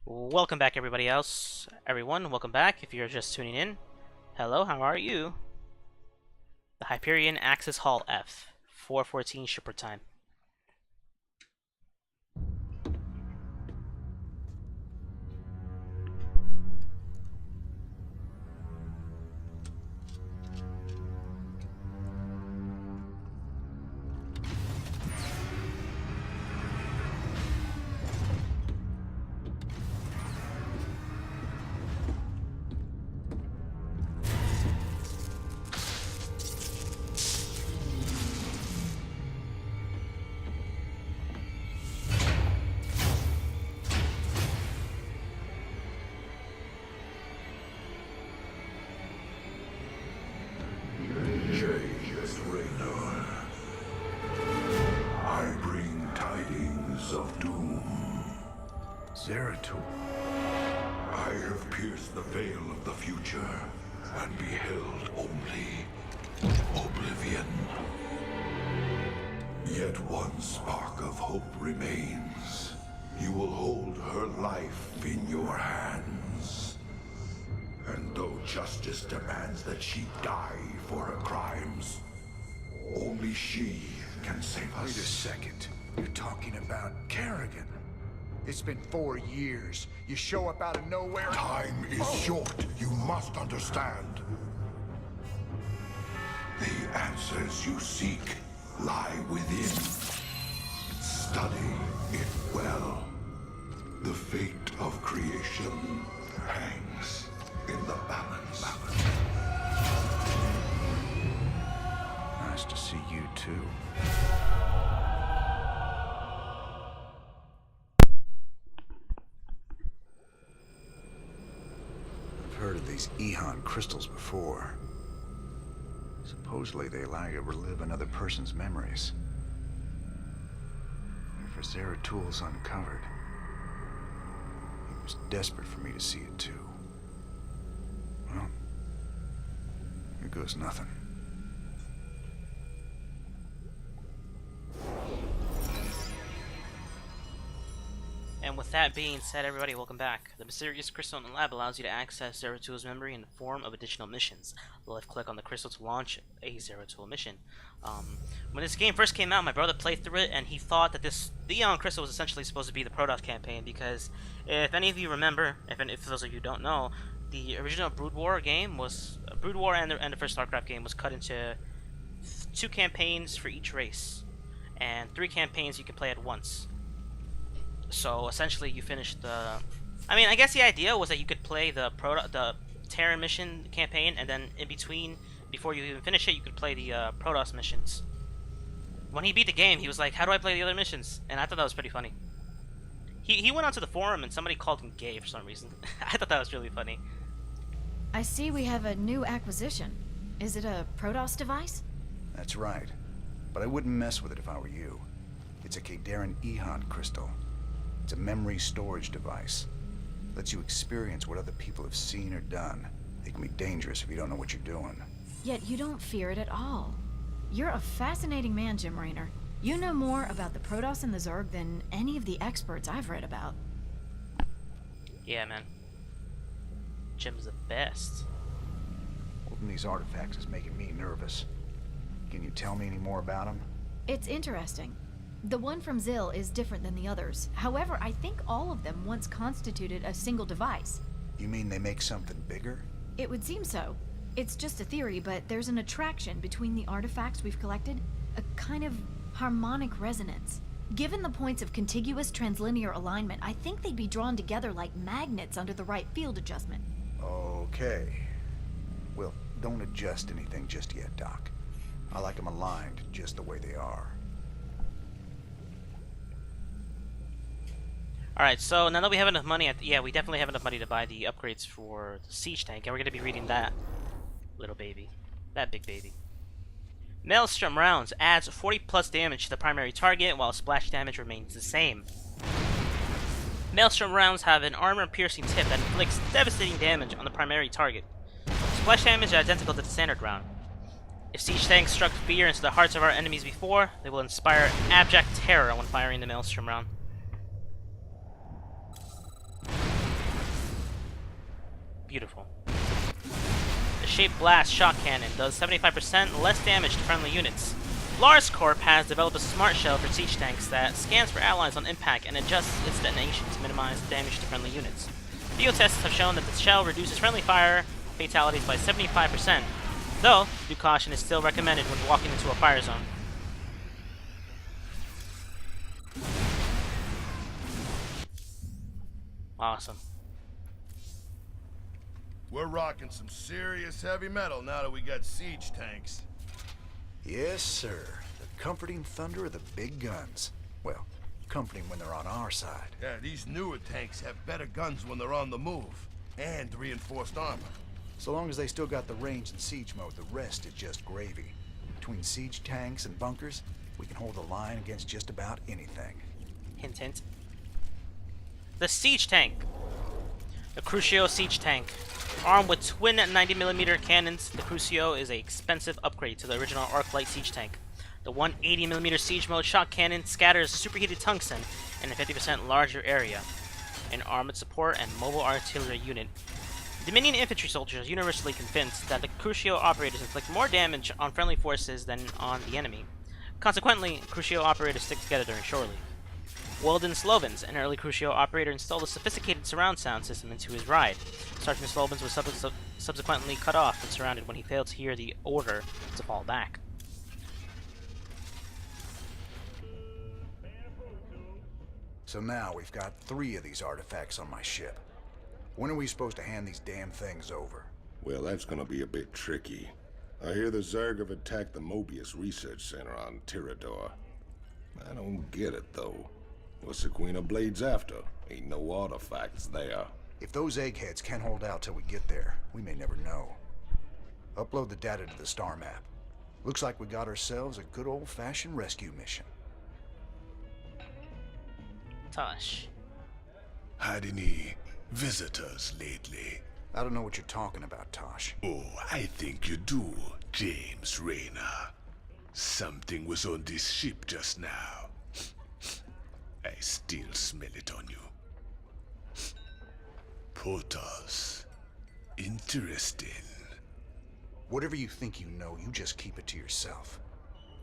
Welcome back, everyone. Welcome back. If you're just tuning in, hello. How are you? The Hyperion Axis Hall F, 4:14 shipper time. Raynor. I bring tidings of doom. Zeratul. I have pierced the veil of the future and beheld only oblivion. Yet one spark of hope remains. You will hold her life in your hands. And though justice demands that she die for her crimes, only she can save us. Wait a second. You're talking about Kerrigan. It's been 4 years. You show up out of nowhere. Time is short. You must understand. The answers you seek lie within. Study it well. The fate of creation hangs in the balance. Nice to see you too. I've heard of these Eon crystals before. Supposedly they allow you to relive another person's memories. For Zeratul's uncovered, he was desperate for me to see it too. Well, here goes nothing. And with that being said, everybody, welcome back. The mysterious crystal in the lab allows you to access Zeratul's memory in the form of additional missions. Left-click on the crystal to launch a Zeratul mission. When this game first came out, my brother played through it, and he thought that the Eon crystal was essentially supposed to be the Protoss campaign, because if any of you remember, if those of you don't know, the original Brood War game was Brood War, and the first StarCraft game was cut into 2 campaigns for each race, and 3 campaigns you can play at once. So essentially, you finished the. I guess the idea was that you could play the Terran mission campaign, and then in between, before you even finish it, you could play the Protoss missions. When he beat the game, he was like, "How do I play the other missions?" And I thought that was pretty funny. He went onto the forum and somebody called him gay for some reason. I thought that was really funny. I see we have a new acquisition. Is it a Protoss device? That's right. But I wouldn't mess with it if I were you. It's a Kadaran Eon crystal. It's a memory storage device. Lets you experience what other people have seen or done. It can be dangerous if you don't know what you're doing. Yet you don't fear it at all. You're a fascinating man, Jim Raynor. You know more about the Protoss and the Zerg than any of the experts I've read about. Yeah, man. Jim's the best. Holding these artifacts is making me nervous. Can you tell me any more about them? It's interesting. The one from Zil is different than the others. However, I think all of them once constituted a single device. You mean they make something bigger? It would seem so. It's just a theory, but there's an attraction between the artifacts we've collected. A kind of harmonic resonance. Given the points of contiguous translinear alignment, I think they'd be drawn together like magnets under the right field adjustment. Okay. Well, don't adjust anything just yet, Doc. I like them aligned just the way they are. Alright, so now that we have enough money, yeah, we definitely have enough money to buy the upgrades for the siege tank, and we're going to be reading that little baby. That big baby. Maelstrom rounds adds 40 plus damage to the primary target, while splash damage remains the same. Maelstrom rounds have an armor-piercing tip that inflicts devastating damage on the primary target. Splash damage is identical to the standard round. If siege tanks struck fear into the hearts of our enemies before, they will inspire abject terror when firing the Maelstrom round. Beautiful. The Shape Blast Shock Cannon does 75% less damage to friendly units. Lars Corp has developed a smart shell for siege tanks that scans for allies on impact and adjusts its detonation to minimize damage to friendly units. Field tests have shown that the shell reduces friendly fire fatalities by 75%, though due caution is still recommended when walking into a fire zone. Awesome. We're rocking some serious heavy metal now that we got siege tanks. Yes, sir. The comforting thunder of the big guns. Well, comforting when they're on our side. Yeah, these newer tanks have better guns when they're on the move. And reinforced armor. So long as they still got the range in siege mode, the rest is just gravy. Between siege tanks and bunkers, we can hold the line against just about anything. Hint, hint. The Siege Tank. The Crucio Siege Tank. Armed with twin 90mm cannons, the Crucio is an expensive upgrade to the original Arc-Light Siege Tank. The 180mm Siege Mode shock cannon scatters superheated tungsten in a 50% larger area. An armored support and mobile artillery unit. Dominion infantry soldiers are universally convinced that the Crucio operators inflict more damage on friendly forces than on the enemy. Consequently, Crucio operators stick together during shore leave. Weldon Slovens, an early Crucio operator, installed a sophisticated surround sound system into his ride. Sergeant Slovens was subsequently cut off and surrounded when he failed to hear the order to fall back. So now we've got 3 of these artifacts on my ship. When are we supposed to hand these damn things over? Well, that's gonna be a bit tricky. I hear the Zerg have attacked the Mobius Research Center on Tirador. I don't get it, though. What's the Queen of Blades after? Ain't no artifacts there. If those eggheads can't hold out till we get there, we may never know. Upload the data to the star map. Looks like we got ourselves a good old-fashioned rescue mission. Tosh. Had any visitors lately? I don't know what you're talking about, Tosh. Oh, I think you do, James Raynor. Something was on this ship just now. I still smell it on you. Portos. Interesting. Whatever you think you know, you just keep it to yourself.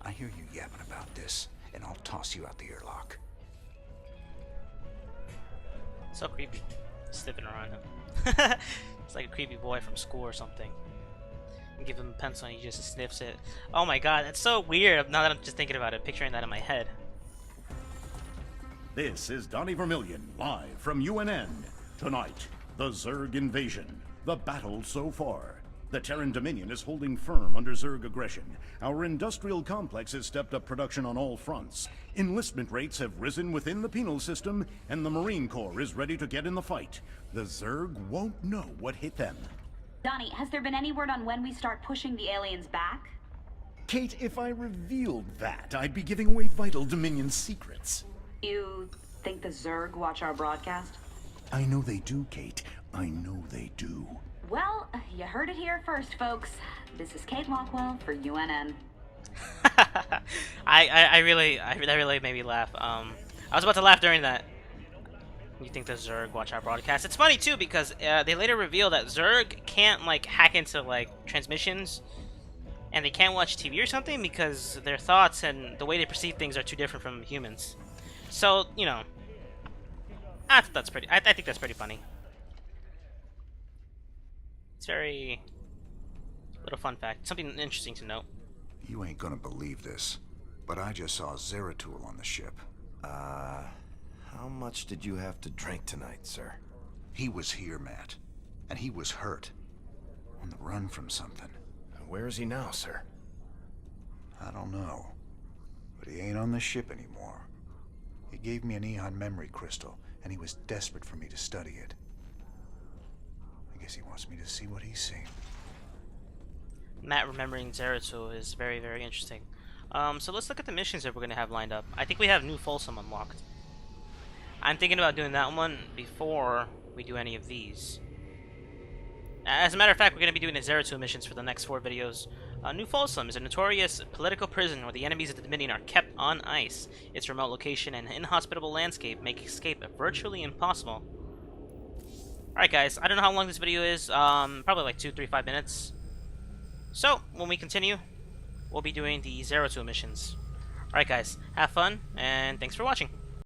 I hear you yapping about this, and I'll toss you out the airlock. So creepy. Sniffing around him. It's like a creepy boy from school or something. You give him a pencil and he just sniffs it. Oh my god, that's so weird now that I'm just thinking about it, picturing that in my head. This is Donnie Vermillion, live from UNN. Tonight, the Zerg invasion. The battle so far. The Terran Dominion is holding firm under Zerg aggression. Our industrial complex has stepped up production on all fronts. Enlistment rates have risen within the penal system, and the Marine Corps is ready to get in the fight. The Zerg won't know what hit them. Donnie, has there been any word on when we start pushing the aliens back? Kate, if I revealed that, I'd be giving away vital Dominion secrets. You think the Zerg watch our broadcast? I know they do, Kate. I know they do. Well, you heard it here first, folks. This is Kate Lockwell for UNN. that really made me laugh. I was about to laugh during that. You think the Zerg watch our broadcast? It's funny too because they later reveal that Zerg can't like hack into like transmissions, and they can't watch TV or something because their thoughts and the way they perceive things are too different from humans. So you know, I think that's pretty funny. It's very little fun fact, something interesting to note. You ain't gonna believe this, but I just saw Zeratul on the ship. How much did you have to drink tonight, sir? He was here, Matt. And he was hurt. On the run from something. Where is he now, sir? I don't know. But he ain't on the ship anymore. He gave me an Eon memory crystal, and he was desperate for me to study it. I guess he wants me to see what he's seen. Matt remembering Zeratul is very, very interesting. So let's look at the missions that we're going to have lined up. I think we have New Folsom unlocked. I'm thinking about doing that one before we do any of these. As a matter of fact, we're going to be doing the Zeratul missions for the next 4 videos. New Folsom is a notorious political prison where the enemies of the Dominion are kept on ice. Its remote location and inhospitable landscape make escape virtually impossible. Alright guys, I don't know how long this video is, probably like 2, 3, 5 minutes. So, when we continue, we'll be doing the Zeratul missions. Alright guys, have fun, and thanks for watching.